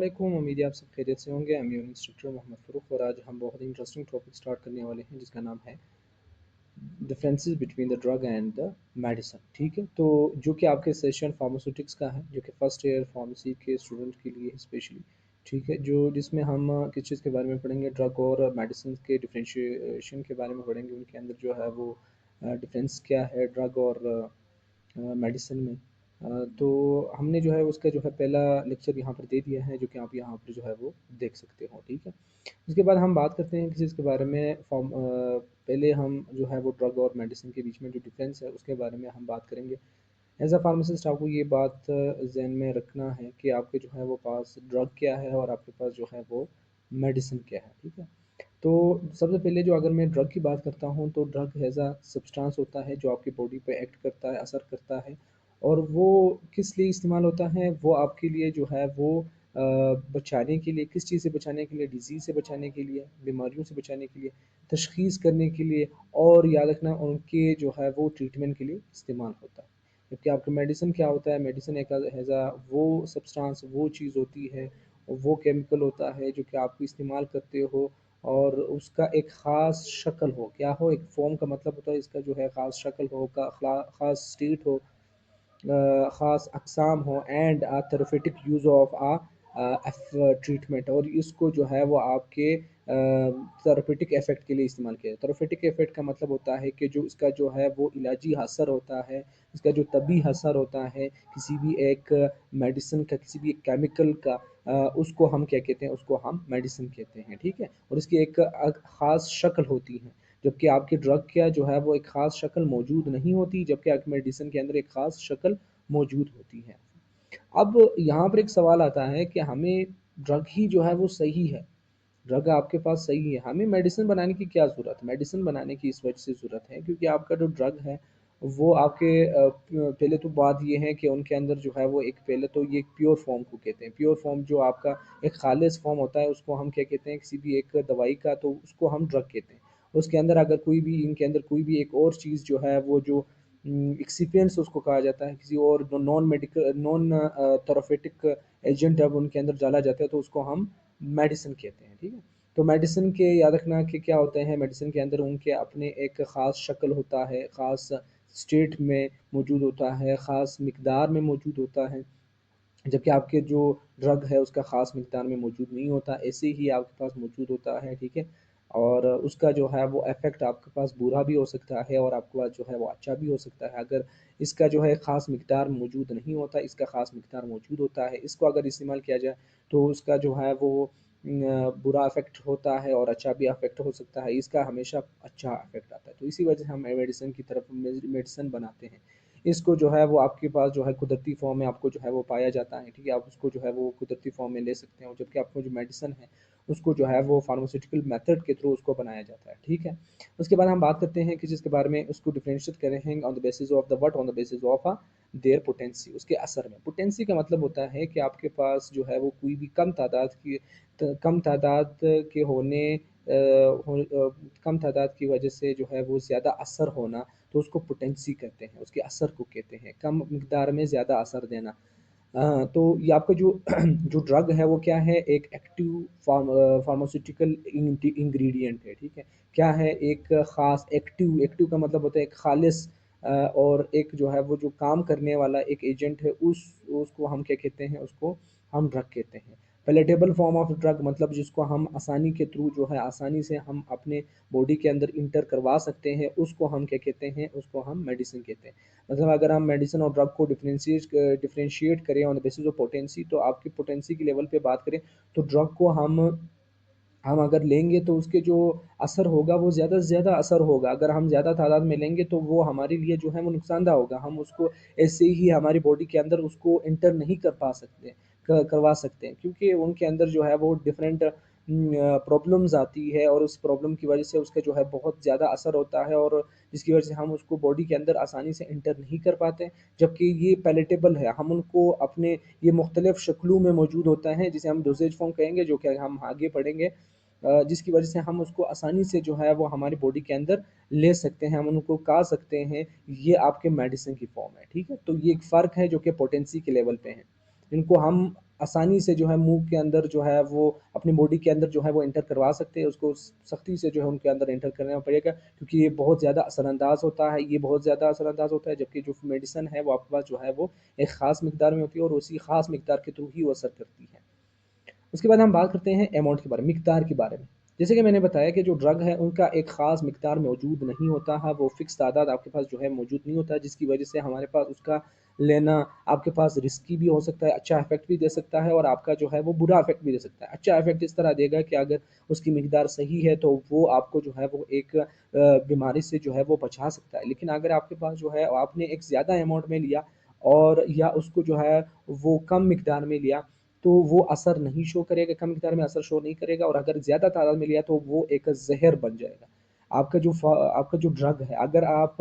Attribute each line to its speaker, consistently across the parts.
Speaker 1: अस्सलामुअलैकुम। उम्मीद है आप सब खैरियत से होंगे। मैं हूं इंस्ट्रक्टर मोहम्मद फ़ारूक और आज हम बहुत ही इंटरेस्टिंग टॉपिक स्टार्ट करने वाले हैं जिसका नाम है differences between the drug and the medicine. ठीक है, तो जो कि आपके सेशन फार्मास्यूटिक्स का है, जो कि फर्स्ट ईयर फार्मेसी के स्टूडेंट के लिए स्पेशली। ठीक है, जो जिसमें हम किस चीज़ के बारे में पढ़ेंगे, ड्रग और मेडिसिन के डिफरेंशिएशन के बारे में पढ़ेंगे। उनके अंदर जो है वो डिफरेंस क्या है ड्रग और मेडिसिन में। तो हमने जो है उसका जो है पहला लेक्चर यहाँ पर दे दिया है, जो कि आप यहाँ पर जो है वो देख सकते हो। ठीक है, उसके बाद हम बात करते हैं किसी चीज़ के बारे में। पहले हम जो है वो ड्रग और मेडिसिन के बीच में जो डिफरेंस है उसके बारे में हम बात करेंगे। एज अ फार्मासिस्ट आपको ये बात जहन में रखना है कि आपके जो है वो पास ड्रग क्या है और आपके पास जो है वो मेडिसिन क्या है। ठीक है, तो सबसे पहले जो अगर मैं ड्रग की बात करता हूँ तो ड्रग एज अ सब्सटेंस होता है जो आपकी बॉडी पे एक्ट करता है, असर करता है। और वो किस लिए इस्तेमाल होता है, वो आपके लिए जो है वो बचाने के लिए, किस चीज़ से बचाने के लिए, डिजीज़ से बचाने के लिए, बीमारियों से बचाने के लिए, तशख़ीस करने के लिए, और याद रखना उनके जो है वो ट्रीटमेंट के लिए इस्तेमाल होता है। जबकि आपका मेडिसिन क्या होता है, मेडिसिन एक एज अ वो सब्सटेंस, वो चीज़ होती है, वो केमिकल होता है जो कि आप इस्तेमाल करते हो और उसका एक ख़ास शक्ल हो, क्या हो, एक फ़ॉर्म का मतलब होता है इसका जो है ख़ास शक्ल हो, का ख़ास स्टेट हो, ख़ास अक़साम हो, and therapeutic use of treatment. और इसको जो है वो आपके थेरेपेटिक इफ़ेक्ट के लिए इस्तेमाल किया जाता है। थेरेपेटिक इफ़ेक्ट का मतलब होता है कि जो इसका जो है वो इलाजी असर होता है, इसका जो तबी असर होता है किसी भी एक मेडिसिन का, किसी भी एक केमिकल का, उसको हम क्या कहते हैं, उसको हम मेडिसिन कहते हैं। ठीक है, और इसकी एक ख़ास शक्ल होती है, जबकि आपकी ड्रग का जो है वो एक ख़ास शक्ल मौजूद नहीं होती, जबकि आपकी मेडिसिन के अंदर एक ख़ास शक्ल मौजूद होती है। अब यहाँ पर एक सवाल आता है कि हमें ड्रग ही जो है वो सही है, ड्रग आपके पास सही है, हमें मेडिसिन बनाने की क्या ज़रूरत है। मेडिसिन बनाने की इस वजह से ज़रूरत है क्योंकि आपका जो ड्रग है वो आपके पहले तो बात ये है कि उनके अंदर जो है वो एक, पहले तो ये प्योर फॉर्म को कहते हैं। प्योर फॉर्म जो आपका एक खालिस फॉर्म होता है उसको हम क्या कहते हैं, किसी भी एक दवाई का, तो उसको हम ड्रग कहते हैं। उसके अंदर अगर कोई भी, इनके अंदर कोई भी एक और चीज़ जो है वो जो एक्सिपिएंट्स उसको कहा जाता है, किसी और non medical, non therapeutic agent अब उनके अंदर डाला जाता है तो उसको हम मेडिसिन कहते हैं। ठीक है, तो मेडिसिन के याद रखना कि क्या होते हैं, मेडिसिन के अंदर उनके अपने एक ख़ास शक्ल होता है, ख़ास स्टेट में मौजूद होता है, ख़ास मिकदार में मौजूद होता है, जबकि आपके जो ड्रग है उसका ख़ास मिकदार में मौजूद नहीं होता, ऐसे ही आपके पास मौजूद होता है। ठीक है, और उसका जो है वो इफ़ेक्ट आपके पास बुरा भी हो सकता है और आपके पास जो है वो अच्छा भी हो सकता है। अगर इसका जो है ख़ास मिकदार मौजूद नहीं होता, इसका ख़ास मिकदार मौजूद होता है, इसको अगर इस्तेमाल किया जाए तो उसका जो है वो बुरा इफ़ेक्ट होता है और अच्छा भी इफ़ेक्ट हो सकता है। इसका हमेशा अच्छा इफ़ेक्ट आता है, तो इसी वजह से हम मेडिसिन की तरफ मेडिसिन बनाते हैं। इसको जो है वो आपके पास जो है कुदरती फ़ॉर्म में आपको जो है वो पाया जाता है। ठीक है, आप उसको जो है वो कुदरती फ़ॉर्म में ले सकते हो, जबकि आपको जो मेडिसिन है उसको जो है वो फार्मास्यूटिकल मेथड के थ्रू उसको बनाया जाता है। ठीक है, उसके बाद हम बात करते हैं किस चीज़ के बारे में, उसको डिफरेंशिएट करेंगे on the basis of the what, on the basis of their potency, उसके असर में। पोटेंसी का मतलब होता है कि आपके पास जो है वो कोई भी कम तादाद के होने कम तादाद की वजह से जो है वो ज़्यादा असर होना, तो उसको पोटेंसी कहते हैं, उसके असर को कहते हैं, कम मिकदार में ज़्यादा असर देना। तो ये आपका जो जो ड्रग है वो क्या है, एक एक्टिव फार्मास्यूटिकल इंग्रेडिएंट है। ठीक है, क्या है, एक ख़ास एक्टिव, एक्टिव का मतलब होता है एक खालिस और एक जो है वो जो काम करने वाला एक एजेंट है, उसको हम क्या कहते हैं, उसको हम ड्रग कहते हैं। पैलेटेबल फॉर्म ऑफ ड्रग मतलब जिसको हम आसानी के थ्रू जो है आसानी से हम अपने बॉडी के अंदर इंटर करवा सकते हैं, उसको हम क्या कहते हैं, उसको हम मेडिसिन कहते हैं। मतलब अगर हम मेडिसिन और ड्रग को डिफरेंशिएट करें on the basis of potency, तो आपकी पोटेंसी की लेवल पे बात करें तो ड्रग को हम अगर लेंगे तो उसके जो असर होगा वो ज़्यादा से ज़्यादा असर होगा। अगर हम ज़्यादा तादाद में लेंगे तो वो हमारे लिए जो है वो नुकसानदेह होगा, हम उसको ऐसे ही हमारी बॉडी के अंदर उसको इंटर नहीं कर पा सकते, करवा सकते हैं, क्योंकि उनके अंदर जो है वो डिफरेंट प्रॉब्लम्स आती है और उस प्रॉब्लम की वजह से उसका जो है बहुत ज़्यादा असर होता है, और जिसकी वजह से हम उसको बॉडी के अंदर आसानी से इंटर नहीं कर पाते। जबकि ये पैलेटेबल है, हम उनको अपने, ये मुख्तलिफ शक्लों में मौजूद होता है जिसे हम डोसेज फॉर्म कहेंगे, जो कि हम आगे पढ़ेंगे, जिसकी वजह से हम उसको आसानी से जो है वो हमारी बॉडी के अंदर ले सकते हैं, हम उनको खा सकते हैं। ये आपके मेडिसिन की फॉर्म है। ठीक है, तो ये एक फ़र्क है जो कि पोटेंसी के लेवल पे है। जिनको हम आसानी से जो है मुंह के अंदर जो है वो अपनी बॉडी के अंदर जो है वो एंटर करवा सकते हैं, उसको सख्ती से जो है उनके अंदर एंटर करना पड़ेगा, क्योंकि ये बहुत ज़्यादा असरअंदाज होता है, ये बहुत ज़्यादा असरअंदाज होता है। जबकि जो मेडिसिन है वो आपके पास जो है वो एक ख़ास मिकदार में होती है और उसी ख़ास मिकदार के थ्रू ही वो असर करती है। उसके बाद हम बात करते हैं अमाउंट के बारे में, मिकदार के बारे में। जैसे कि मैंने बताया कि जो ड्रग है उनका एक ख़ास मिकदार मौजूद नहीं होता है, वो फ़िक्स तादाद आपके पास जो है मौजूद नहीं होता है, जिसकी वजह से हमारे पास उसका लेना आपके पास रिस्की भी हो सकता है, अच्छा इफ़ेक्ट भी दे सकता है और आपका जो है वो बुरा इफ़ेक्ट भी दे सकता है। अच्छा इफ़ेक्ट इस तरह देगा कि अगर उसकी मिकदार सही है तो वो आपको जो है वो एक बीमारी से जो है वो बचा सकता है। लेकिन अगर आपके पास जो है आपने एक ज़्यादा अमाउंट में लिया और या उसको जो है वो कम मिकदार में लिया, तो वो असर नहीं शो करेगा, कम मिकदार में असर शो नहीं करेगा, और अगर ज़्यादा तादाद में लिया तो वो एक ज़हर बन जाएगा। आपका जो ड्रग है, अगर आप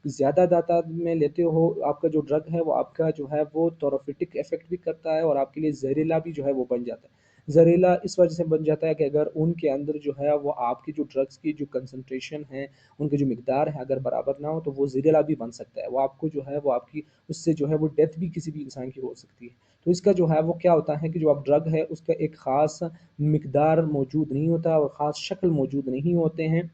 Speaker 1: ज़्यादा तादाद में लेते हो, आपका जो ड्रग है वो आपका जो है वो थेराप्यूटिक इफ़ेक्ट भी करता है और आपके लिए ज़हरीला भी जो है वो बन जाता है। ज़हरीला इस वजह से बन जाता है कि अगर उनके अंदर जो है वो आपकी जो ड्रग्स की जो कंसंट्रेशन है, उनकी जो मिकदार है अगर बराबर ना हो तो वो ज़हरीला भी बन सकता है। वो आपको जो है वो आपकी उससे जो है वो डेथ भी किसी भी इंसान की हो सकती है। तो इसका जो है वो क्या होता है कि जो आप ड्रग है उसका एक ख़ास मिकदार मौजूद नहीं होता और ख़ास शक्ल मौजूद नहीं होते हैं,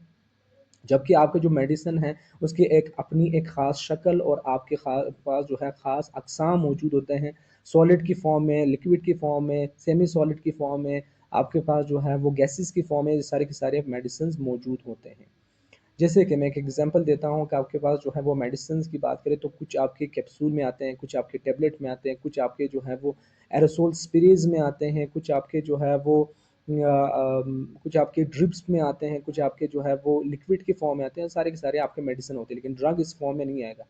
Speaker 1: जबकि आपके जो मेडिसिन है उसकी एक अपनी एक ख़ास शक्ल और आपके पास जो है ख़ास अक़साम मौजूद होते हैं, सॉलिड की फॉर्म में, लिक्विड की फॉर्म में, सेमी सॉलिड की फॉर्म में, आपके पास जो है वो गैसेस की फॉर्म में, ये सारे के सारे मेडिसिन मौजूद होते हैं। जैसे कि मैं एक एग्जांपल देता हूँ कि आपके पास जो है वो मेडिसिन्स की बात करें तो कुछ आपके कैप्सूल में आते हैं, कुछ आपके टेबलेट में आते हैं, कुछ आपके जो है वो एरोसोल स्प्रेज में आते हैं, कुछ आपके जो है वो कुछ आपके ड्रिप्स में आते हैं, कुछ आपके जो है वो लिक्विड के फॉर्म में आते हैं, सारे के सारे आपके मेडिसिन होते हैं, लेकिन ड्रग इस फॉर्म में नहीं आएगा।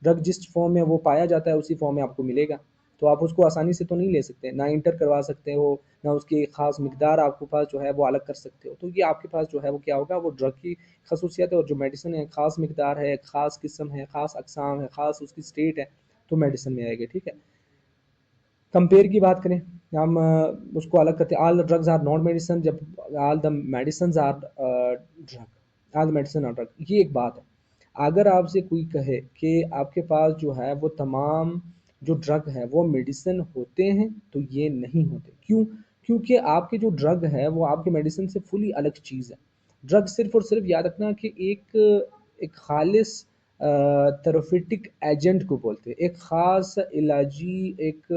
Speaker 1: ड्रग जिस फॉर्म में वो पाया जाता है उसी फॉर्म में आपको मिलेगा। तो आप उसको आसानी से तो नहीं ले सकते, ना इंटर करवा सकते हो, ना उसकी ख़ास मिकदार आपके पास जो है वो अलग कर सकते हो। तो ये आपके पास जो है वो क्या होगा, वो ड्रग की खसूसियत है और जो मेडिसिन है ख़ास मिकदार है, ख़ास किस्म है, ख़ास अक़साम है, ख़ास उसकी स्टेट है, तो मेडिसिन में आएगी, ठीक है। कंपेयर की बात करें, हम उसको अलग करते हैं, all the drugs are not medicine, जब all the medicine are drug, all the medicine are drug, ये एक बात है। अगर आपसे कोई कहे कि आपके पास जो है वो तमाम जो ड्रग है वो मेडिसिन होते हैं, तो ये नहीं होते। क्यों? क्योंकि आपके जो ड्रग है वो आपके मेडिसिन से फुली अलग चीज़ है। ड्रग सिर्फ़ और सिर्फ़ याद रखना कि एक ख़ालिस थेरेप्यूटिक एजेंट को बोलते हैं, एक ख़ास इलाजी एक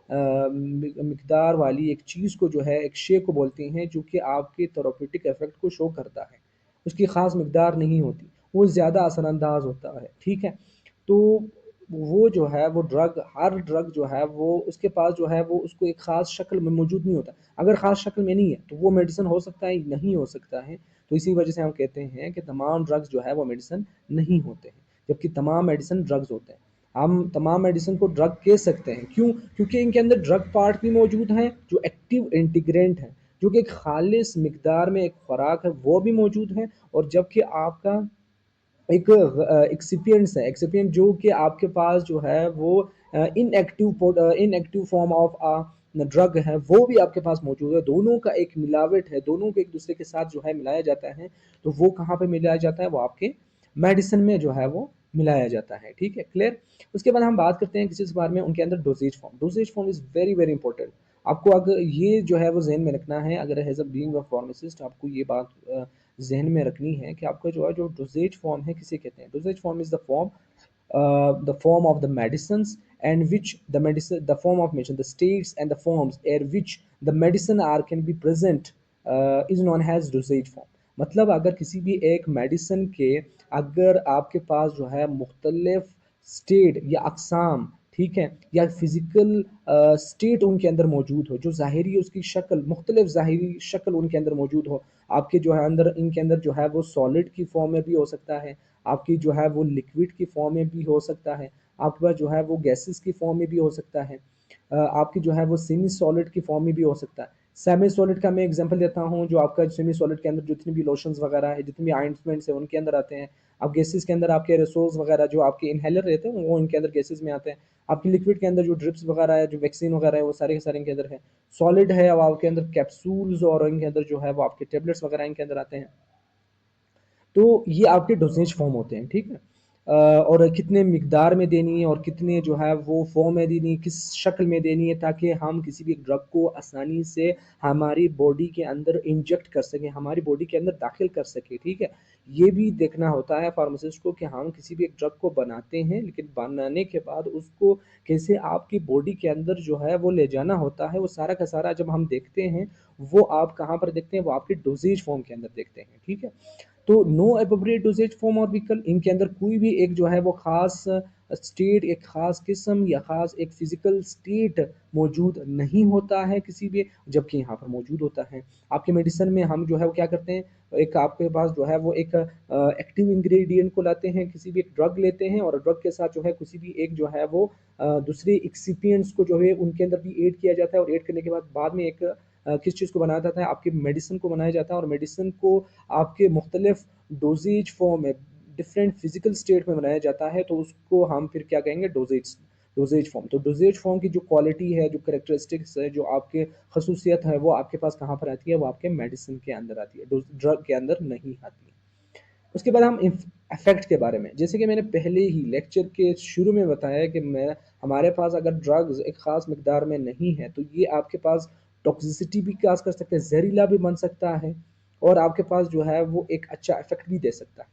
Speaker 1: मिकदार वाली एक चीज़ को जो है एक शे को बोलते हैं, जो कि आपके थेरेप्यूटिक इफ़ेक्ट को शो करता है। उसकी ख़ास मिकदार नहीं होती, वो ज़्यादा असरअंदाज होता है, ठीक है। तो वो जो है वो ड्रग, हर ड्रग जो है वो उसके पास जो है वो उसको एक ख़ास शक्ल में मौजूद नहीं होता। अगर ख़ास शक्ल में नहीं है तो वो मेडिसिन हो सकता है, नहीं हो सकता है। तो इसी वजह से हम कहते हैं कि तमाम ड्रग्स जो है वो मेडिसिन नहीं होते हैं, जबकि तमाम मेडिसिन ड्रग्स होते हैं। हम तमाम मेडिसिन को ड्रग कह सकते हैं, क्यों? क्योंकि इनके अंदर ड्रग पार्ट भी मौजूद हैं जो एक्टिव इंटीग्रेंट हैं, जो कि एक खालिस मिकदार में एक खुराक है वो भी मौजूद है, और जबकि आपका एक एक्सिपिएंट्स है, एक्सिपिएंट जो कि आपके पास जो है वो इनएक्टिव फॉर्म ऑफ ड्रग है, वो भी आपके पास मौजूद है। दोनों का एक मिलावट है, दोनों को एक दूसरे के साथ जो है मिलाया जाता है। तो वो कहाँ पे मिलाया जाता है? वो आपके मेडिसिन में जो है वो मिलाया जाता है, ठीक है, क्लियर। उसके बाद हम बात करते हैं किसी के बारे में, उनके अंदर doses form is very very important. आपको अगर ये जो है वो जहन में रखना है, अगर as a being a pharmacist आपको ये बात जहन में रखनी है कि आपका जो है जो डोजेज फॉर्म है किसे कहते हैं। Doses form is the form of the medicines and which the form of medicine, the states and the forms at which the medicine are can be present is known as dosage form। मतलब अगर किसी भी एक medicine के अगर आपके पास जो है मुख्तलिफ स्टेट या अक़साम, ठीक है, या फिज़िकल स्टेट उनके अंदर मौजूद हो, जो ज़ाहिरी उसकी शक्ल, मुख्तलिफ ज़ाहिरी शक्ल उनके अंदर मौजूद हो। आपके जो है अंदर इनके अंदर जो है वो सॉलिड की फॉर्म में भी हो सकता है, आपकी जो है वो लिक्विड की फॉर्म में भी हो सकता है, आपके पास जो है वो गैसेस की फॉर्म में भी हो सकता है, आपकी जो है वो सेमी सॉलिड की फॉर्म में भी हो सकता है। सेमी सॉलिड का मैं एग्जांपल देता हूँ, जो आपका सेमी सॉलिड के अंदर जितनी भी लोशंस वगैरह है, जितनी भी ऑइंटमेंट्स है उनके अंदर आते हैं। अब गैसेस के अंदर आपके एरोसोल्स वगैरह जो आपके इनहेलर रहते हैं वो इनके अंदर गैसेस में आते हैं। आपकी लिक्विड के अंदर जो ड्रिप्स वगैरह है, जो वैक्सीन वगैरह है, वो सारे के सारे इनके अंदर है। सॉलिड है, अब आपके अंदर कैप्सूल्स और इनके अंदर जो है वो आपके टेबलेट्स वगैरह इनके अंदर आते हैं। तो ये आपके डोजेज फॉर्म होते हैं, ठीक है। और कितने मिकदार में देनी है और कितने जो है वो फॉर्म में देनी है, किस शक्ल में देनी है, ताकि हम किसी भी ड्रग को आसानी से हमारी बॉडी के अंदर इंजेक्ट कर सकें, हमारी बॉडी के अंदर दाखिल कर सकें। ठीक है, ये भी देखना होता है फार्मासिस्ट को कि हम किसी भी एक ड्रग को बनाते हैं, लेकिन बनाने के बाद उसको कैसे आपकी बॉडी के अंदर जो है वो ले जाना होता है, वो सारा का सारा जब हम देखते हैं, वो आप कहाँ पर देखते हैं, वो आपके डोजेज फॉर्म के अंदर देखते हैं। ठीक है, तो नो अप्रोप्रिएट डोजेज फॉर्म और व्हीकल, इनके अंदर कोई भी एक जो है वो खास स्टेट, एक खास किस्म या खास एक फिजिकल स्टेट मौजूद नहीं होता है किसी भी, जबकि यहाँ पर मौजूद होता है। आपके मेडिसिन में हम जो है वो क्या करते हैं, एक आपके पास जो है वो एक एक्टिव इंग्रेडिएंट को लाते हैं, किसी भी एक ड्रग लेते हैं और ड्रग के साथ जो है किसी भी एक जो है वो दूसरे एक्सिपिएंट्स को जो है उनके अंदर भी ऐड किया जाता है, और ऐड करने के बाद में एक किस चीज़ को बनाया जाता है, आपकी मेडिसिन को बनाया जाता है, और मेडिसिन को आपके मुख्तलिफ डोजेज फॉर्म में, डिफरेंट फिजिकल स्टेट में बनाया जाता है, तो उसको हम फिर क्या कहेंगे, डोजेज डोजेज फॉर्म। तो डोजेज फॉर्म की जो क्वालिटी है, जो करेक्टरिस्टिक्स है, जो आपके खसूसियत है, वो आपके पास कहाँ पर आती है, वो आपके मेडिसिन के अंदर आती है, ड्रग के अंदर नहीं आती है। उसके बाद हम इफेक्ट के बारे में, जैसे कि मैंने पहले ही लेक्चर के शुरू में बताया कि मैं हमारे पास अगर ड्रग्स एक ख़ास मकदार में नहीं है, तो ये आपके पास टॉक्सिसिटी भी काज कर सकते हैं, जहरीला भी बन सकता है, और आपके पास जो है वो एक अच्छा इफेक्ट भी दे सकता है।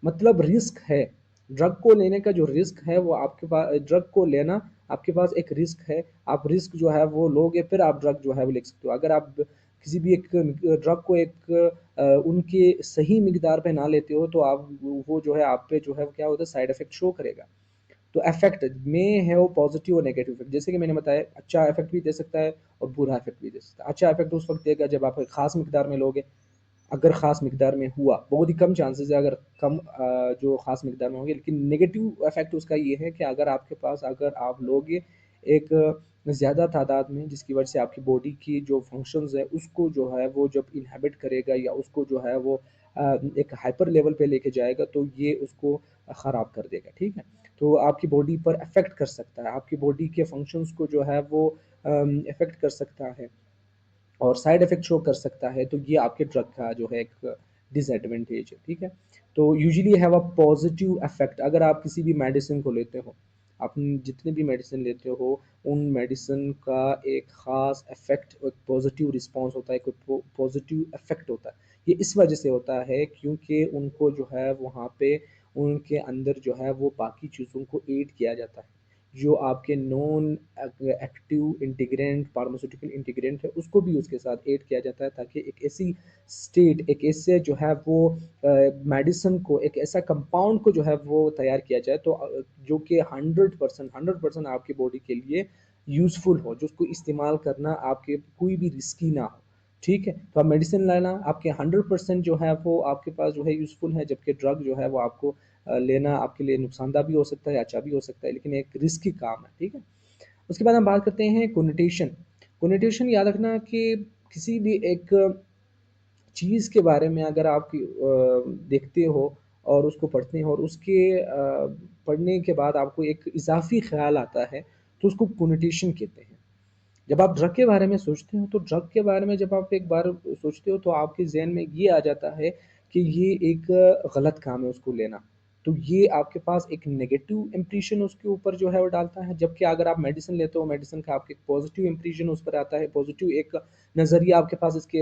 Speaker 1: मतलब रिस्क है, ड्रग को लेने का जो रिस्क है वो आपके पास, ड्रग को लेना आपके पास एक रिस्क है, आप रिस्क जो है वो लोगे, फिर आप ड्रग जो है वो ले सकते हो। अगर आप किसी भी एक ड्रग को एक उनके सही मिकदार पे ना लेते हो, तो आप वो जो है आप पे जो है क्या होता है, साइड इफेक्ट शो करेगा। तो इफेक्ट में है वो पॉजिटिव और नेगेटिव इफेक्ट, जैसे कि मैंने बताया, अच्छा इफेक्ट भी दे सकता है और बुरा इफेक्ट भी दे सकता है। अच्छा इफेक्ट उस वक्त देगा जब आप एक खास मिकदार में लोगे, अगर ख़ास मिकदार में हुआ, बहुत ही कम चांसेस है अगर कम जो ख़ास मिकदार में होंगे, लेकिन नेगेटिव इफेक्ट उसका ये है कि अगर आपके पास, अगर आप लोगे एक ज़्यादा तादाद में, जिसकी वजह से आपकी बॉडी की जो फंक्शंस है उसको जो है वो जब इनहेबिट करेगा, या उसको जो है वो एक हाइपर लेवल पे लेके जाएगा, तो ये उसको ख़राब कर देगा। ठीक है, तो आपकी बॉडी पर अफेक्ट कर सकता है, आपकी बॉडी के फंक्शंस को जो है वो अफेक्ट कर सकता है और साइड इफेक्ट शो कर सकता है। तो ये आपके ड्रग का जो है एक डिसएडवांटेज है। ठीक है, तो usually have a positive effect, अगर आप किसी भी मेडिसिन को लेते हो, आप जितने भी मेडिसिन लेते हो, उन मेडिसिन का एक ख़ास इफेक्ट, एक पॉजिटिव रिस्पॉन्स होता है, एक पॉजिटिव इफेक्ट होता है। ये इस वजह से होता है क्योंकि उनको जो है वहाँ पे उनके अंदर जो है वो बाकी चीज़ों को ऐड किया जाता है, जो आपके non active integrant, pharmaceutical integrant है, उसको भी उसके साथ ऐड किया जाता है, ताकि एक ऐसी स्टेट, एक ऐसे जो है वो मेडिसिन को, एक ऐसा कंपाउंड को जो है वो तैयार किया जाए, तो जो कि 100% आपकी बॉडी के लिए यूज़फुल हो, जो उसको इस्तेमाल करना आपके कोई भी रिस्की ना हो। ठीक है, तो आप मेडिसिन लेना आपके 100% जो है वो आपके पास जो है यूज़फुल है, जबकि ड्रग जो है वो आपको लेना आपके लिए नुकसानदा भी हो सकता है, अच्छा भी हो सकता है, लेकिन एक रिस्की काम है। ठीक है, उसके बाद हम बात करते हैं कोनिटेशन। कोनिटेशन याद रखना कि किसी भी एक चीज़ के बारे में अगर आप देखते हो और उसको पढ़ते हो, और उसके पढ़ने के बाद आपको एक इजाफी ख्याल आता है, तो उसको कोनिटेशन कहते हैं। जब आप ड्रग के बारे में सोचते हो, तो ड्रग के बारे में जब आप एक बार सोचते हो, तो आपके ज़हन में ये आ जाता है कि ये एक गलत काम है उसको लेना। तो ये आपके पास एक नेगेटिव इम्प्रेशन उसके ऊपर जो है वो डालता है, जबकि अगर आप मेडिसिन लेते हो, मेडिसिन का आपके पॉजिटिव इम्प्रेशन उस पर आता है, पॉजिटिव एक नज़रिया आपके पास इसके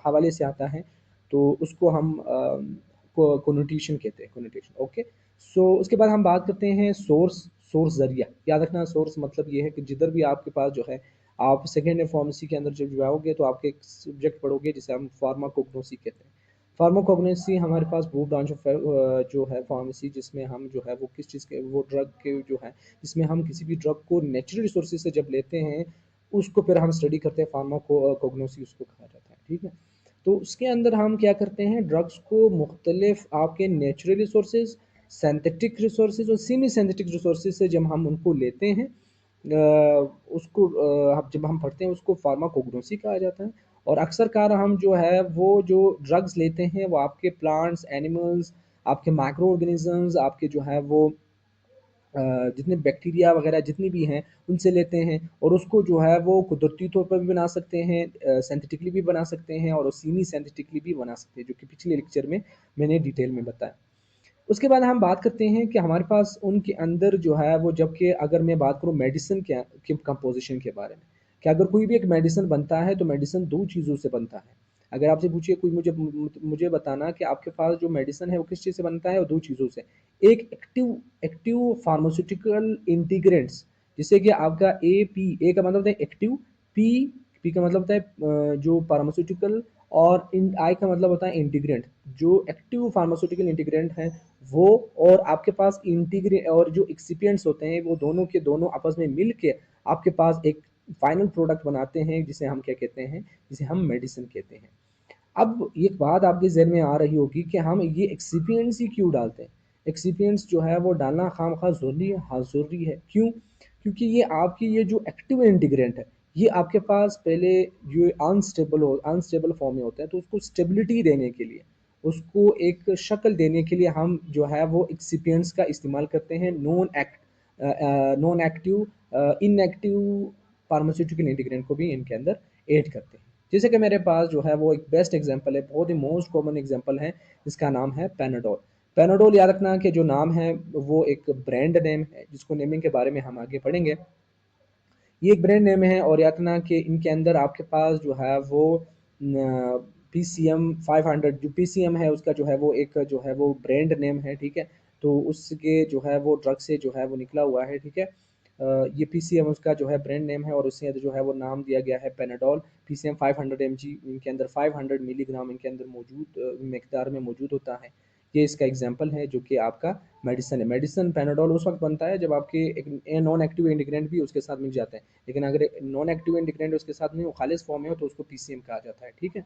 Speaker 1: हवाले से आता है, तो उसको हम कोनोटेशन कहते हैं, कोनोटेशन। ओके, सो उसके बाद हम बात करते हैं सोर्स। सोर्स ज़रिया याद रखना, सोर्स मतलब ये है कि जिधर भी आपके पास जो है, आप सेकेंड ईयर फार्मेसी के अंदर जब जाओगे, तो आपके एक सब्जेक्ट पढ़ोगे जिसे हम फार्माकोग्नोसी कहते हैं। फार्माकोग्नोसी हमारे पास वो ब्रांच ऑफ जो है फार्मेसी, जिसमें हम जो है वो किस चीज़ के, वो ड्रग के जो है, जिसमें हम किसी भी ड्रग को नेचुरल रिसोर्सेज से जब लेते हैं, उसको फिर हम स्टडी करते हैं, फार्माकोग्नोसी उसको कहा जाता है। ठीक है, तो उसके अंदर हम क्या करते हैं, ड्रग्स को मुख्तलिफ आपके नेचुरल रिसोर्सेज, सिंथेटिक रिसोर्सेज और सेमी सिंथेटिक रिसोर्सेज से जब हम उनको लेते हैं, उसको जब हम पढ़ते हैं, उसको फार्माकोग्नोसी कहा जाता है। और अक्सर कार हम जो है वो जो ड्रग्स लेते हैं, वो आपके प्लांट्स, एनिमल्स, आपके माइक्रो ऑर्गेनिजम्स, आपके जो है वो जितने बैक्टीरिया वगैरह जितनी भी हैं, उनसे लेते हैं, और उसको जो है वो कुदरती तौर पर भी बना सकते हैं, सिंथेटिकली भी बना सकते हैं, और सेमी सिंथेटिकली भी बना सकते हैं, जो कि पिछले लेक्चर में मैंने डिटेल में बताया। उसके बाद हम बात करते हैं कि हमारे पास उनके अंदर जो है वो, जबकि अगर मैं बात करूँ मेडिसिन के कंपोजिशन के बारे में, कि अगर कोई भी एक मेडिसिन बनता है तो मेडिसिन दो चीज़ों से बनता है। अगर आपसे पूछिए कोई, मुझे बताना कि आपके पास जो मेडिसिन है वो किस चीज़ से बनता है, और दो चीज़ों से। एक एक्टिव एक्टिव फार्मास्यूटिकल इंटीग्रेंट्स, जिससे कि आपका ए का मतलब होता है एक्टिव, पी पी का मतलब होता है जो फार्मास्यूटिकल, और इन आई का मतलब होता है इंटीग्रेंट। जो एक्टिव फार्मास्यूटिकल इंटीग्रेंट है वो, और आपके पास इंटीग्रेट और जो एक्सिपिएंट्स होते हैं, वो दोनों के दोनों आपस में मिल के आपके पास एक फाइनल प्रोडक्ट बनाते हैं, जिसे हम क्या कहते हैं, जिसे हम मेडिसिन कहते हैं। अब एक बात आपके जहन में आ रही होगी कि हम ये एक्सिपिएंट्स ही क्यों डालते हैं। एक्सिपिएंट्स जो है वो डालना खामखा ज़रूरी है। हाँ, ज़रूरी है। क्यों? क्योंकि ये आपकी ये जो एक्टिव इंटीग्रेंट है, ये आपके पास पहले जो अनस्टेबल फॉर्म में होता है, तो उसको स्टेबिलिटी देने के लिए, उसको एक शक्ल देने के लिए हम जो है वो एक्सिपिएंट्स का इस्तेमाल करते हैं, non active inactive pharmaceutical integrant को भी इनके अंदर ऐड करते हैं। जैसे कि मेरे पास जो है वो एक बेस्ट एग्जांपल है, बहुत ही मोस्ट कॉमन एग्जांपल है, जिसका नाम है पैनाडोल। पैनाडोल याद रखना कि जो नाम है वो एक ब्रांड नेम है, जिसको नेमिंग के बारे में हम आगे पढ़ेंगे। ये एक ब्रांड नेम है, और याद रखना कि इनके अंदर आपके पास जो है वो PCM 500, जो PCM है उसका जो है वो एक जो है वो ब्रांड नेम है, ठीक है। तो उसके जो है वो ड्रग से जो है वो निकला हुआ है, ठीक है। ये PCM उसका जो है ब्रांड नेम है, और उससे जो है वो नाम दिया गया है पैनाडोल। PCM 500 mg, इनके अंदर 500 मिलीग्राम इनके अंदर मौजूद मिकदार में मौजूद होता है। ये इसका एग्जाम्पल है, जो कि आपका मेडिसन है। मेडिसन पैनाडोल उस वक्त बनता है जब आपके एक नॉन एक्टिव इंटीग्रेंट भी उसके साथ मिल जाता है, लेकिन अगर नॉन एक्टिव इंटीग्रेंट उसके साथ नहीं, वो खालिस फॉर्म में हो, तो उसको PCM कहा जाता है, ठीक है।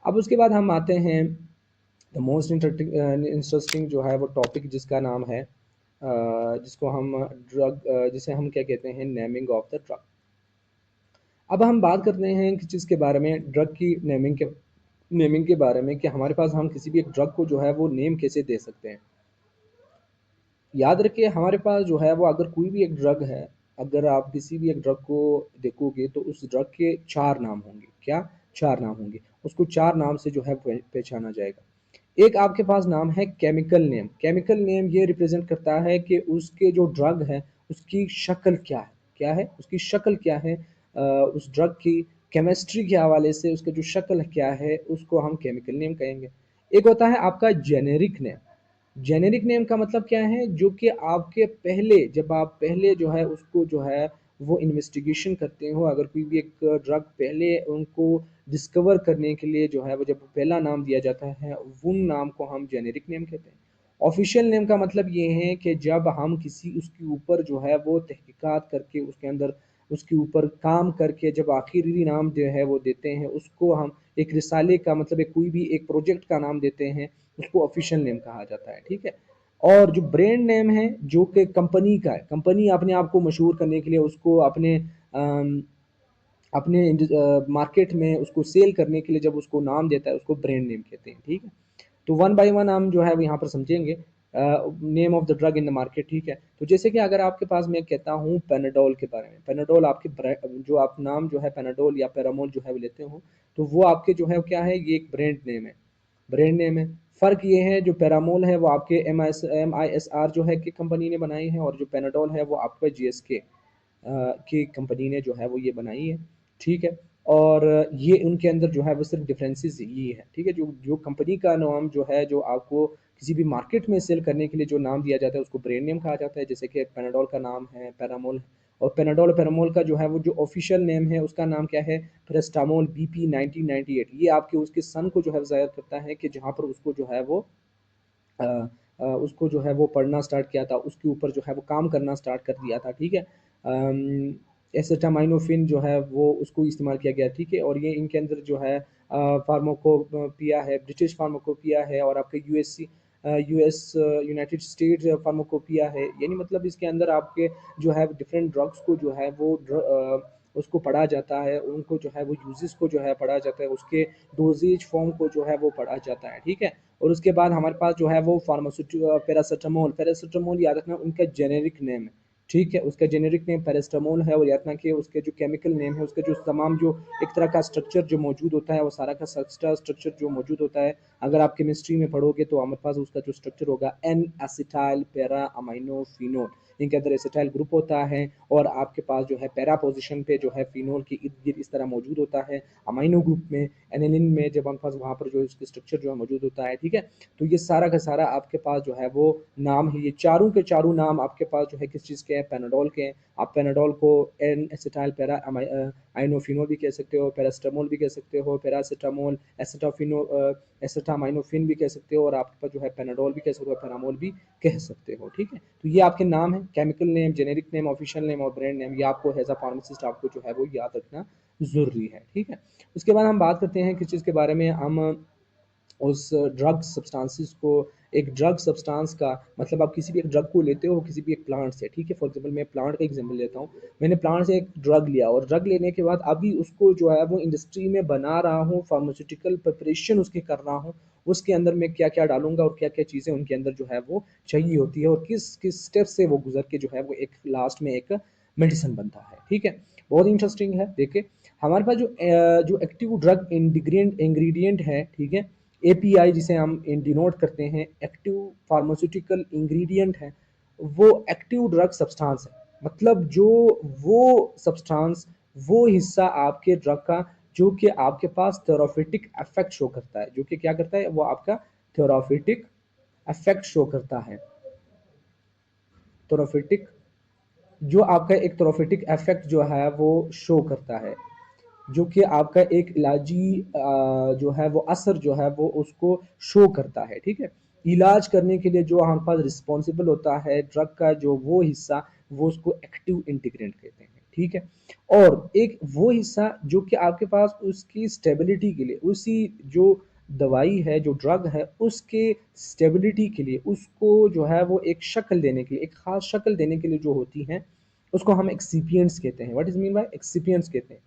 Speaker 1: अब उसके बाद हम आते हैं द मोस्ट इंटरेस्टिंग जो है वो टॉपिक, जिसका नाम है जिसको हम जिसे हम क्या कहते हैं, नेमिंग ऑफ द ड्रग। अब हम बात करते हैं किस चीज़ के बारे में, ड्रग की नेमिंग के बारे में, कि हमारे पास हम किसी भी एक ड्रग को जो है वो नेम कैसे दे सकते हैं। याद रखिए, हमारे पास जो है वो, अगर कोई भी एक ड्रग है, अगर आप किसी भी एक ड्रग को देखोगे तो उस ड्रग के चार नाम होंगे। क्या? चार नाम होंगे। उसको चार नाम से जो है पहचाना जाएगा। एक आपके पास नाम है केमिकल नेम। केमिकल नेम ये रिप्रेजेंट करता है कि उसके जो ड्रग है उसकी शक्ल क्या है। क्या है उसकी शक्ल? क्या है उस ड्रग की केमिस्ट्री के हवाले से उसका जो शक्ल क्या है, उसको हम केमिकल नेम कहेंगे। एक होता है आपका जेनेरिक नेम। जेनेरिक नेम का मतलब क्या है, जो कि आपके पहले, जब आप पहले जो है उसको जो है वो इन्वेस्टिगेशन करते हो, अगर कोई भी एक ड्रग पहले उनको डिस्कवर करने के लिए जो है वो जब पहला नाम दिया जाता है, उन नाम को हम जेनेरिक नेम कहते हैं। ऑफिशियल नेम का मतलब ये है कि जब हम किसी उसके ऊपर जो है वो तहकीकात करके, उसके अंदर उसके ऊपर काम करके, जब आखिरी नाम जो है वो देते हैं, उसको हम एक रिसाले का मतलब एक कोई भी एक प्रोजेक्ट का नाम देते हैं, उसको ऑफिशियल नेम कहा जाता है, ठीक है। और जो ब्रांड नेम है, जो कि कंपनी का है, कंपनी अपने आप को मशहूर करने के लिए, उसको अपने अपने मार्केट में उसको सेल करने के लिए जब उसको नाम देता है, उसको ब्रांड नेम कहते हैं, ठीक है। तो वन बाय वन हम जो है वो यहाँ पर समझेंगे name of the drug in the market, ठीक है। तो जैसे कि अगर आपके पास मैं कहता हूँ पेनाडोल के बारे में, पेनाडोल आपके जो आप नाम जो है पेनाडोल या पैरामोल जो है वो लेते हो, तो वो आपके जो है क्या है, ये एक ब्रांड नेम है। ब्रांड नेम है। फ़र्क ये है, जो पैरामोल है वो आपके MISR जो है कि कंपनी ने बनाई है, और जो पेनाडोल है वो आपका GSK की कंपनी ने जो है वो ये बनाई है, ठीक है। और ये उनके अंदर जो है वो सिर्फ डिफरेंसेस ये है, ठीक है। जो जो कंपनी का नाम जो है, जो आपको किसी भी मार्केट में सेल करने के लिए जो नाम दिया जाता है, उसको ब्रांड नेम कहा जाता है। जैसे कि पेनाडोल का नाम है पैरामोल, और पेनाडोल पैरामोल का जो है वो जो ऑफिशियल नेम है उसका नाम क्या है, प्रेस्टामोल BP 1998। ये आपके उसके सन को जो है ज़ाहिर करता है कि जहाँ पर उसको जो है वो अ उसको जो है वो पढ़ना स्टार्ट किया था, उसके ऊपर जो है वो काम करना स्टार्ट कर दिया था, ठीक है। एसिटामाइनोफिन जो है वो उसको इस्तेमाल किया गया, ठीक है। और ये इनके अंदर जो है फार्माकोपिया है, ब्रिटिश फार्माकोपिया है, और आपके US यूनाइटेड स्टेट्स फार्माकोपिया है। यानी मतलब इसके अंदर आपके जो है डिफरेंट ड्रग्स को जो है वो उसको पढ़ा जाता है, उनको जो है वो यूजेस को जो है पढ़ा जाता है, उसके डोजेज फॉर्म को जो है वो पढ़ा जाता है, ठीक है। और उसके बाद हमारे पास जो है वो फार्मास्यूटिकल पैरासिटामोल। पैरासिटामोल याद रखना उनका जेनेरिक नेम है, ठीक है। उसका जेनेरिक नेम पैरास्टामोल है और यातना कि उसके जो केमिकल नेम है, उसका जो तमाम जो एक तरह का स्ट्रक्चर जो मौजूद होता है, वो सारा का स्ट्रक्चर जो मौजूद होता है, अगर आप केमिस्ट्री में पढ़ोगे तो हमारे पास उसका जो स्ट्रक्चर होगा N acetyl para amino phenol. इनके अंदर एसिटाइल ग्रुप होता है और आपके पास जो है पैरा पोजिशन पे जो है फिनोल के इर्द गिर्द इस तरह मौजूद होता है। अमाइनो ग्रुप में एनिलिन में जब हमारे पास वहाँ पर जो इसका स्ट्रक्चर जो है मौजूद होता है, ठीक है। तो ये सारा का सारा आपके पास जो है वो नाम है, ये चारों के चारों नाम आपके पास जो है किस चीज़ के हैं, पैनाडोल के हैं। आप पैनाडोल को एन एसिटाइल पैरा आइनोफिनोल भी कह सकते हो, पैरास्टामोल भी कह सकते हो, पैरासिटामोल, एसिटामाइनोफिन भी कह सकते हो, और आपके पास जो है पैनाडोल भी कह सकते हो, पैरामोल भी कह सकते हो, ठीक है। तो ये आपके नाम है, chemical name, generic name, official name और ब्रांड नेम, ये आपको एज अ फार्मासिस्ट आपको जो है वो याद रखना ज़रूरी है, ठीक है। उसके बाद हम बात करते हैं किस चीज़ के बारे में, हम उस ड्रग सब्सटेंसेस को, एक ड्रग सब्सटेंस का मतलब आप किसी भी एक ड्रग को लेते हो किसी भी एक प्लांट से, ठीक है। फॉर एग्जांपल मैं प्लांट का एग्जांपल लेता हूँ, मैंने प्लांट से एक ड्रग लिया और ड्रग लेने के बाद अभी उसको जो है वो इंडस्ट्री में बना रहा हूँ, फार्मास्यूटिकल प्रिपरेशन उसकी कर रहा हूँ, उसके अंदर मैं क्या क्या डालूंगा और क्या क्या चीज़ें उनके अंदर जो है वो चाहिए होती है और किस किस स्टेप से वो गुजर के जो है वो एक लास्ट में एक मेडिसिन बनता है, ठीक है। बहुत इंटरेस्टिंग है। देखिए हमारे पास जो एक्टिव ड्रग इंग्रेडिएंट है, ठीक है, एपीआई जिसे हम डिनोट करते हैं, एक्टिव फार्मास्यूटिकल इंग्रेडिएंट है, वो एक्टिव ड्रग सब्सटेंस है। मतलब जो वो सब्सटेंस, वो हिस्सा आपके ड्रग का जो कि आपके पास थेराप्यूटिक इफेक्ट शो करता है, जो कि क्या करता है, वो आपका थेराप्यूटिक इफेक्ट शो करता है। थेराप्यूटिक, जो आपका एक थेराप्यूटिक इफेक्ट जो है वो शो करता है, जो कि आपका एक इलाजी जो है वो असर जो है वो उसको शो करता है, ठीक है। इलाज करने के लिए जो हमारे पास रिस्पॉन्सिबल होता है ड्रग का जो वो हिस्सा, वो उसको एक्टिव इंटीग्रेंट कहते हैं, ठीक है। और एक वो हिस्सा जो कि आपके पास उसकी स्टेबिलिटी के लिए, उसी जो दवाई है, जो ड्रग है, उसके स्टेबिलिटी के लिए, उसको जो है वो एक शक्ल देने के लिए, एक खास शक्ल देने के लिए जो होती हैं, उसको हम एक्सिपिएंट्स कहते हैं। What is mean by excipients कहते हैं।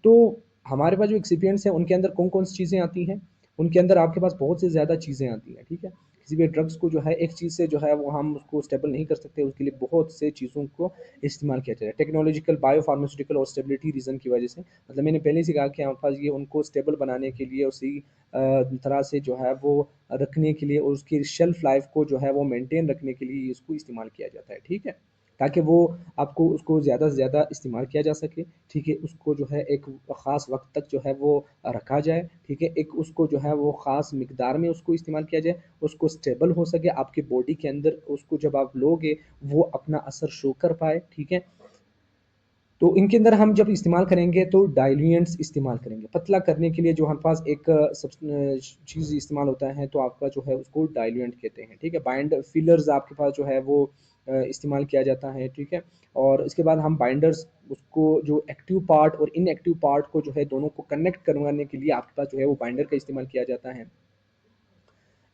Speaker 1: तो हमारे पास जो एक्सिपिएंट्स हैं उनके अंदर कौन कौन सी चीज़ें आती हैं, उनके अंदर आपके पास बहुत से ज़्यादा चीज़ें आती हैं, ठीक है। किसी भी ड्रग्स को जो है एक चीज़ से जो है वो हम उसको स्टेबल नहीं कर सकते, उसके लिए बहुत से चीज़ों को इस्तेमाल किया जाता है, टेक्नोलॉजिकल, बायोफार्मास्यूटिकल और स्टेबिलिटी रीज़न की वजह से। मतलब मैंने पहले से कहा कि हमारे पास ये उनको स्टेबल बनाने के लिए, उसी तरह से जो है वो रखने के लिए और उसकी शेल्फ लाइफ को जो है वो मेंटेन रखने के लिए इसको इस्तेमाल किया जाता है, ठीक है। ताकि वो आपको उसको ज़्यादा से ज़्यादा इस्तेमाल किया जा सके, ठीक है। उसको जो है एक ख़ास वक्त तक जो है वो रखा जाए, ठीक है। एक उसको जो है वो ख़ास मिकदार में उसको इस्तेमाल किया जाए, उसको स्टेबल हो सके आपकी बॉडी के अंदर, उसको जब आप लोगे वो अपना असर शो कर पाए, ठीक है। तो इनके अंदर हम जब इस्तेमाल करेंगे तो डाइल्यूएंट्स इस्तेमाल करेंगे, पतला करने के लिए जो हमारे पास एक चीज़ इस्तेमाल होता है, तो आपका जो है उसको डाइल्यूएंट कहते हैं, ठीक है। बाइंड फिलर्स आपके पास जो है वो इस्तेमाल किया जाता है, ठीक है। और इसके बाद हम बाइंडर्स, उसको जो एक्टिव पार्ट और इनएक्टिव पार्ट को जो है दोनों को कनेक्ट करवाने के लिए आपके पास जो है वो बाइंडर का इस्तेमाल किया जाता है।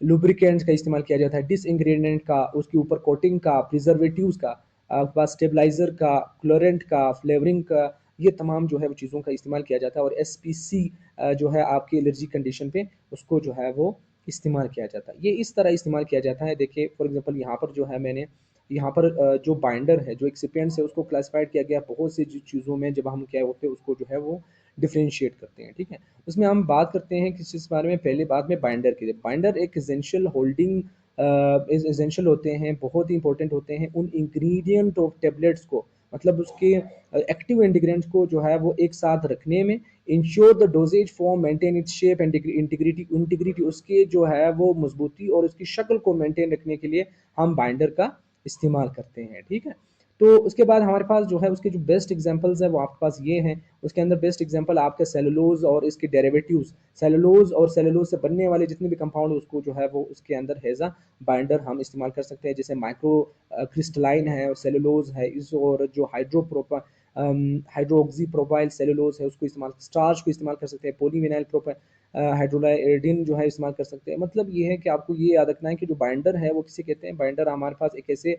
Speaker 1: लुब्रिकेंट्स का इस्तेमाल किया जाता है, डिस इंग्रेडिएंट का, उसके ऊपर कोटिंग का, प्रिजर्वेटिव्स का, आपके पास स्टेबलाइजर का, क्लोरेंट का, फ्लेवरिंग का, ये तमाम जो है वो चीज़ों का इस्तेमाल किया जाता है। और एसपीसी जो है आपकी एलर्जी कंडीशन पे उसको जो है वो इस्तेमाल किया जाता है। ये इस तरह इस्तेमाल किया जाता है। देखिए फॉर एग्जांपल यहाँ पर जो है मैंने यहाँ पर जो बाइंडर है, जो एक्सिपिएंट्स है, उसको क्लासिफाइड किया गया बहुत सी चीज़ों में, जब हम क्या होते हैं उसको जो है वो डिफरेंशिएट करते हैं, ठीक है। उसमें हम बात करते हैं किस चीज़ के बारे में, पहले बाद में बाइंडर के लिए। बाइंडर एक एसेंशियल होल्डिंग एसेंशियल होते हैं, बहुत ही इंपॉर्टेंट होते हैं उन इंग्रेडिएंट ऑफ टेबलेट्स को, मतलब उसके एक्टिव इंग्रेडिएंट्स को जो है वो एक साथ रखने में, ensure the doses form, maintain its shape and integrity, उसके जो है वो मजबूती और उसकी शक्ल को मेंटेन रखने के लिए हम बाइंडर का इस्तेमाल करते हैं, ठीक है। तो उसके बाद हमारे पास जो है उसके जो बेस्ट एग्जांपल्स हैं वो आपके पास ये हैं। उसके अंदर बेस्ट एग्जांपल आपके सेलुलोज और इसके डेरिवेटिव्स, सेलुलोज और सेलुलोज से बनने वाले जितने भी कंपाउंड, उसको जो है वो उसके अंदर हेजा बाइंडर हम इस्तेमाल कर सकते हैं। जैसे माइक्रो क्रिस्टलाइन है, सेलुलोज है, इस और जो हाइड्रोक्सी प्रोपाइल सेलुलोज है उसको इस्तेमाल, स्टार्च को इस्तेमाल कर सकते हैं, पोलीविनाइल प्रोपाइल हाइड्रोलाइडिन जो है इस्तेमाल कर सकते हैं। मतलब ये है कि आपको ये याद रखना है कि जो बाइंडर है वो किसे कहते हैं। बाइंडर हमारे पास एक ऐसे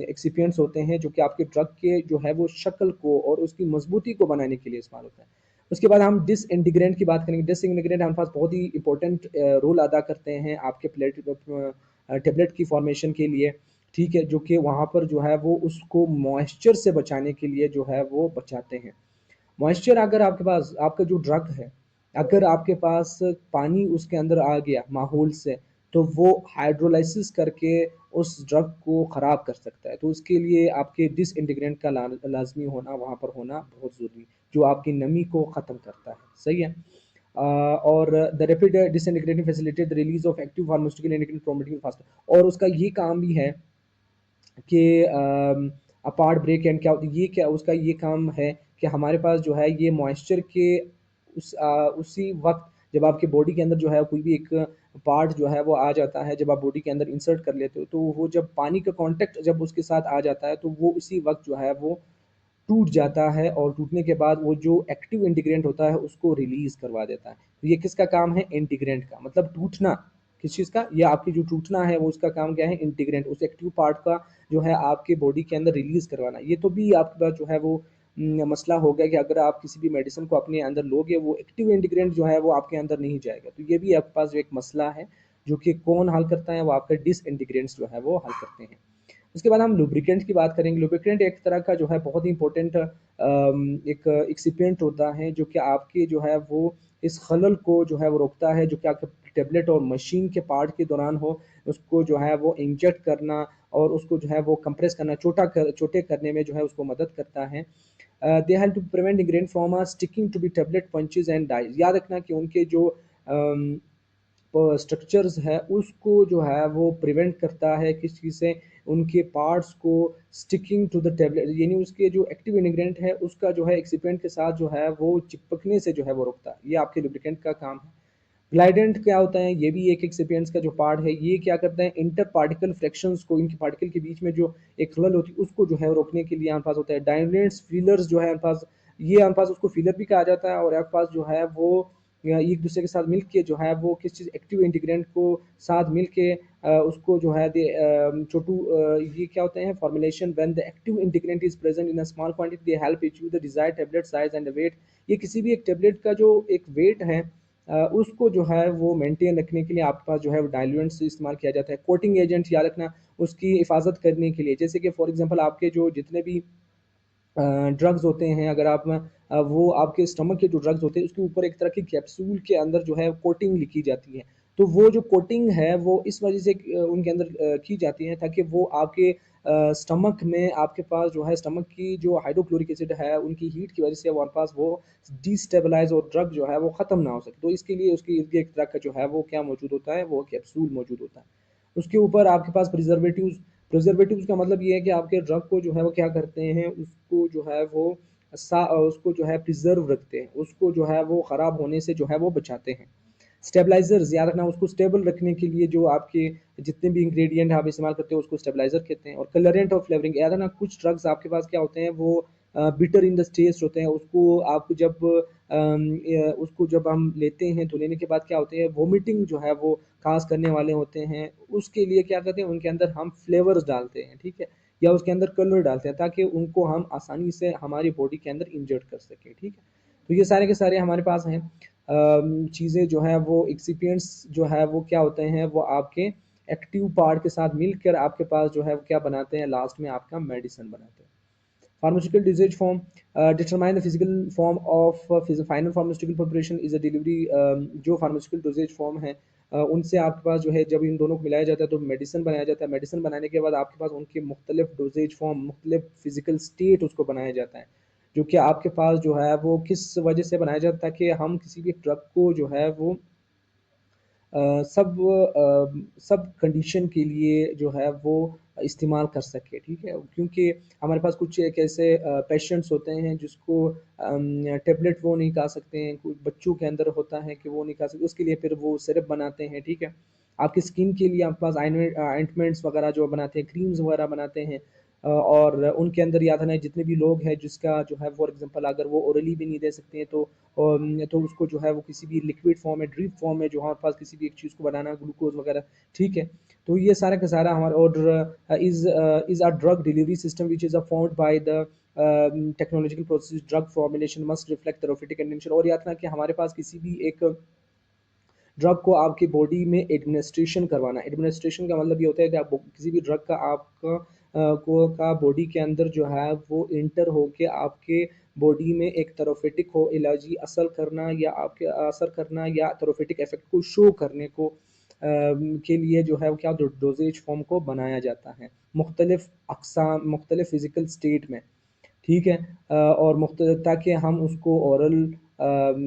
Speaker 1: एक्सिपिएंट्स होते हैं जो कि आपके ड्रग के जो है वो शक्ल को और उसकी मजबूती को बनाने के लिए इस्तेमाल होता है। उसके बाद हम डिसइंटीग्रेंट की बात करेंगे। डिसइंटीग्रेंट हमारे पास बहुत ही इंपॉर्टेंट रोल अदा करते हैं आपके टेबलेट की फॉर्मेशन के लिए, ठीक है, जो कि वहाँ पर जो है वो उसको मॉइस्चर से बचाने के लिए जो है वो बचाते हैं। मॉइस्चर अगर आपके पास आपका जो ड्रग है, अगर आपके पास पानी उसके अंदर आ गया माहौल से, तो वो हाइड्रोलाइसिस करके उस ड्रग को ख़राब कर सकता है। तो उसके लिए आपके डिसइंटीग्रेंट का लाजमी होना वहाँ पर होना बहुत ज़रूरी, जो आपकी नमी को ख़त्म करता है। सही है। और the rapid disintegrating facilitate the release of active pharmaceutical integrant promoting fast. और उसका ये काम भी है कि अपार्ट ब्रेक एंड क्या ये क्या उसका ये काम है कि हमारे पास जो है ये मॉइस्चर के उसी वक्त जब आपके बॉडी के अंदर जो है कोई भी एक पार्ट जो है वो आ जाता है, जब आप बॉडी के अंदर इंसर्ट कर लेते हो, तो वो जब पानी का कांटेक्ट जब उसके साथ आ जाता है, तो वो उसी वक्त जो है वो टूट जाता है, और टूटने के बाद वो जो एक्टिव इंटीग्रेंट होता है उसको रिलीज करवा देता है। तो ये किसका काम है? इंटीग्रेंट का। मतलब टूटना किस चीज़ का? ये आपकी जो टूटना है वो उसका काम क्या है? इंटीग्रेंट, उस एक्टिव पार्ट का जो है आपके बॉडी के अंदर रिलीज करवाना। ये तो भी आपके पास जो है वो मसला हो गया कि अगर आप किसी भी मेडिसिन को अपने अंदर लोगे, वो एक्टिव इंटीग्रेंट जो है वो आपके अंदर नहीं जाएगा। तो ये भी आपके पास जो एक मसला है, जो कि कौन हल करता है? वो आपका डिसइंटीग्रेंट्स जो है वो हल करते हैं। उसके बाद हम लुब्रिकेंट की बात करेंगे। लुब्रिकेंट एक तरह का जो है बहुत ही इंपॉर्टेंट एक एक्सिपिएंट होता है, जो कि आपके जो है वो इस खलल को जो है वो रोकता है, जो कि आपके टेबलेट और मशीन के पार्ट के दौरान हो, उसको जो है वो इंजेक्ट करना और उसको जो है वो कंप्रेस करना, छोटे करने में जो है उसको मदद करता है। They help to prevent ingredient from sticking to be tablet punches and dies. याद रखना कि उनके जो स्ट्रक्चर्स है उसको जो है वो प्रिवेंट करता है किस चीज़ से? उनके पार्ट्स को स्टिकिंग टू द टेबलेट, यानी उसके जो एक्टिव इंग्रेडिएंट है उसका जो है एक्सिपिएंट के साथ जो है वो चिपकने से जो है वो रोकता है। ये आपके लुब्रिकेंट का काम है। ग्लाइडेंट क्या होता है? ये भी एक एक्सिपिएंट्स का जो पार्ट है। ये क्या करता है? इंटर पार्टिकल फ्रैक्शंस को, इनके पार्टिकल के बीच में जो एक खलल होती है उसको जो है रोकने के लिए हमारे पास होता है। डायनेट्स फीलर्स जो है हमारे पास, ये हमारे पास उसको फीलर भी कहा जाता है, और हमारे पास जो है वो या एक दूसरे के साथ मिलके जो है वो किस चीज़ एक्टिव इंटीग्रेंट को साथ मिलके उसको जो है छोटू ये क्या होते हैं? Formulation when the active ingredient is present in a small quantity they help achieve the desired tablet size and weight. ये किसी भी एक टेबलेट का जो एक वेट है उसको जो है वो मेंटेन रखने के लिए आपके पास जो है वो डाइल्यूएंट्स इस्तेमाल किया जाता है। कोटिंग एजेंट याद रखना, उसकी हिफाजत करने के लिए, जैसे कि फॉर एग्जांपल आपके जो जितने भी ड्रग्स होते हैं, अगर आप वो आपके स्टमक के जो ड्रग्स होते हैं उसके ऊपर एक तरह की कैप्सूल के अंदर जो है कोटिंग लिखी जाती है। तो वो जो कोटिंग है वो इस वजह से उनके अंदर की जाती है, ताकि वो आपके स्टमक में आपके पास जो है स्टमक की जो हाइड्रोक्लोरिक एसिड है उनकी हीट की वजह से हमारे पास वो डिस्टेबलाइज और ड्रग जो है वो ख़त्म ना हो सके। तो इसके लिए उसके इर्द गिर्द एक तरह का जो है वो क्या मौजूद होता है? वो कैप्सूल मौजूद होता है। उसके ऊपर आपके पास प्रिजर्वेटिव्स का मतलब ये है कि आपके ड्रग को जो है वो क्या करते हैं? उसको जो है वो उसको जो है प्रिजर्व रखते हैं, उसको जो है वो ख़राब होने से जो है वो बचाते हैं। स्टेबलाइजर्स याद रखना, उसको स्टेबल रखने के लिए जो आपके जितने भी इंग्रेडिएंट आप इस्तेमाल करते हो उसको स्टेबलाइजर कहते हैं। और कलरेंट और फ्लेवरिंग याद रखना, कुछ ड्रग्स आपके पास क्या होते हैं? वो बिटर इन द टेस्ट होते हैं। उसको आप जब उसको जब हम लेते हैं तो लेने के बाद क्या होते हैं? वोमिटिंग जो है वो खास करने वाले होते हैं। उसके लिए क्या करते हैं? उनके अंदर हम फ्लेवर्स डालते हैं, ठीक है, या उसके अंदर कलर डालते हैं ताकि उनको हम आसानी से हमारी बॉडी के अंदर इंजर्ट कर सकें, ठीक है। तो ये सारे के सारे हमारे पास हैं चीज़ें जो है वो एक्सिपिएंट्स जो है वो क्या होते हैं? वो आपके एक्टिव पार्ट के साथ मिलकर आपके पास जो है वो क्या बनाते हैं? लास्ट में आपका मेडिसिन बनाते हैं। Pharmaceutical dosage form determine the physical form of final pharmaceutical preparation is a delivery. जो फार्मास्यूटिकल डोसेज फॉर्म है उनसे आपके पास जो है जब इन दोनों को मिलाया जाता है तो मेडिसिन बनाया जाता है। मेडिसिन बनाने के बाद आपके पास उनके मुख्तलिफ डोसेज फॉर्म, मुख्तलिफ फिजिकल स्टेट उसको बनाया जाता है, जो कि आपके पास जो है वो किस वजह से बनाया जाता है? कि हम किसी भी ड्रग को जो है वो सब कंडीशन के लिए जो है वो इस्तेमाल कर सके, ठीक है। क्योंकि हमारे पास कुछ एक ऐसे पेशेंट्स होते हैं जिसको टेबलेट वो नहीं खा सकते हैं, कुछ बच्चों के अंदर होता है कि वो नहीं खा सकते, उसके लिए फिर वो सिरप बनाते हैं, ठीक है। आपकी स्किन के लिए आपके पास ऑइंटमेंट्स वगैरह जो बनाते हैं, क्रीम्स वगैरह बनाते हैं। और उनके अंदर याद रखना, जितने भी लोग हैं जिसका जो है फॉर एग्जांपल अगर वो ओरली भी नहीं दे सकते हैं तो उसको जो है वो किसी भी लिक्विड फॉर्म में, ड्रिप फॉर्म में जो हमारे पास किसी भी एक चीज़ को बनाना, ग्लूकोज वगैरह, ठीक है। तो ये सारा का सारा हमारा order is a drug delivery system which is a found by the technological process drug formulation must reflect therapeutic intention. और याद रखना कि हमारे पास किसी भी एक ड्रग को आपकी बॉडी में एडमिनिस्ट्रेशन करवाना। एडमिनिस्ट्रेशन का मतलब ये होता है कि आप किसी भी ड्रग का आपका को का बॉडी के अंदर जो है वो इंटर होके आपके बॉडी में एक थेराप्यूटिक हो इलाजी असर करना या आपके असर करना या थेराप्यूटिक इफेक्ट को शो करने को के लिए जो है वो क्या डोजेज फॉर्म को बनाया जाता है मुख्तलिफ अकसाम मुख्तलिफ फिजिकल स्टेट में, ठीक है। और ताकि हम उसको ओरल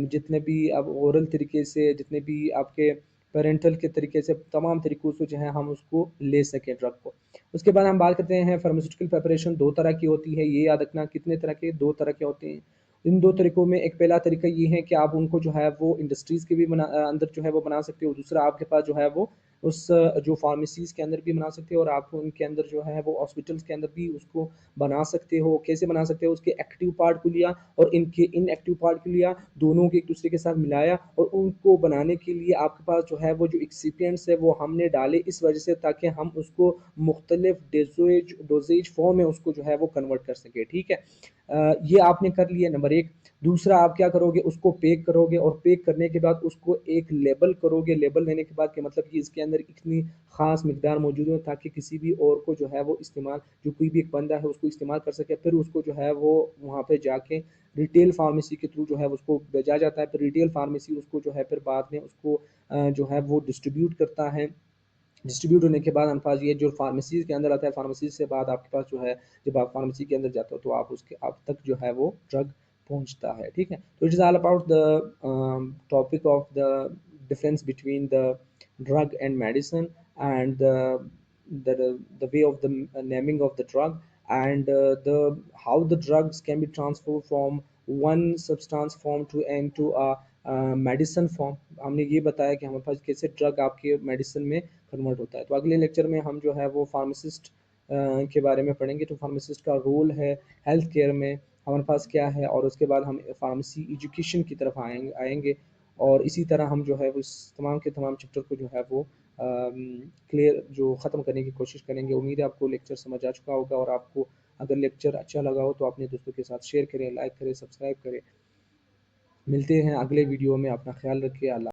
Speaker 1: जितने भी अब ओरल तरीके से जितने भी आपके पेरेंटल के तरीके से तमाम तरीक़ों से जो है हम उसको ले सकें ड्रग को। उसके बाद हम बात करते हैं फार्मास्यूटिकल प्रिपरेशन 2 तरह की होती है, ये याद रखना कितने तरह के 2 तरह के होते हैं। इन 2 तरीकों में एक पहला तरीका ये है कि आप उनको जो है वो इंडस्ट्रीज़ के भी अंदर जो है वो बना सकते हो। दूसरा आपके पास जो है वो उस जो फार्मेसीज़ के अंदर भी बना सकते हो और आप उनके अंदर जो है वो हॉस्पिटल्स के अंदर भी उसको बना सकते हो। कैसे बना सकते हो? उसके एक्टिव पार्ट को लिया और इनके इनएक्टिव पार्ट को लिया, दोनों को एक दूसरे के साथ मिलाया और उनको बनाने के लिए आपके पास जो है वो जो एक्सिपिएंट्स है वो हमने डाले इस वजह से ताकि हम उसको मुख्तलिफ डोजेज फॉर्म में उसको जो है वो कन्वर्ट कर सके, ठीक है। ये आपने कर लिया नंबर एक। दूसरा आप क्या करोगे, उसको पैक करोगे और पैक करने के बाद उसको एक लेबल करोगे। लेबल लेने के बाद के मतलब कि इसके अंदर इतनी ख़ास मिकदार मौजूद हो ताकि किसी भी और को जो है वो इस्तेमाल जो कोई भी एक बंदा है उसको इस्तेमाल कर सके। फिर उसको जो है वो वहाँ पे जाके रिटेल फार्मेसी के थ्रू जो है उसको भेजा जाता है। फिर रिटेल फार्मेसी उसको जो है फिर बाद में उसको जो है वो डिस्ट्रीब्यूट करता है। डिस्ट्रीब्यूट होने के बाद हमारे पास ये जो फार्मेसीज़ के अंदर आता है, फार्मेसी से बाद आपके पास जो है जब आप फार्मेसी के अंदर जाते हो तो आप उसके आप तक जो है वो ड्रग पहुंचता है, ठीक है। तो it is all about the topic of the difference between the drug and medicine and the way of the naming of the drug and the how the drugs can be transferred from one substance form to into a medicine form. हमने ये बताया कि हमारे पास कैसे drug आपके medicine में convert होता है। तो अगले लेक्चर में हम जो है वो फार्मासिस्ट के बारे में पढ़ेंगे। तो फार्मासिस्ट का रोल है हेल्थ केयर में हमारे पास क्या है और उसके बाद हम फार्मेसी एजुकेशन की तरफ आएंगे और इसी तरह हम जो है वो इस तमाम के तमाम चैप्टर को जो है वो क्लियर जो ख़त्म करने की कोशिश करेंगे। उम्मीद है आपको लेक्चर समझ आ चुका होगा और आपको अगर लेक्चर अच्छा लगा हो तो अपने दोस्तों के साथ शेयर करें, लाइक करें, सब्सक्राइब करें। मिलते हैं अगले वीडियो में, अपना ख्याल रखिए। अल्लाह।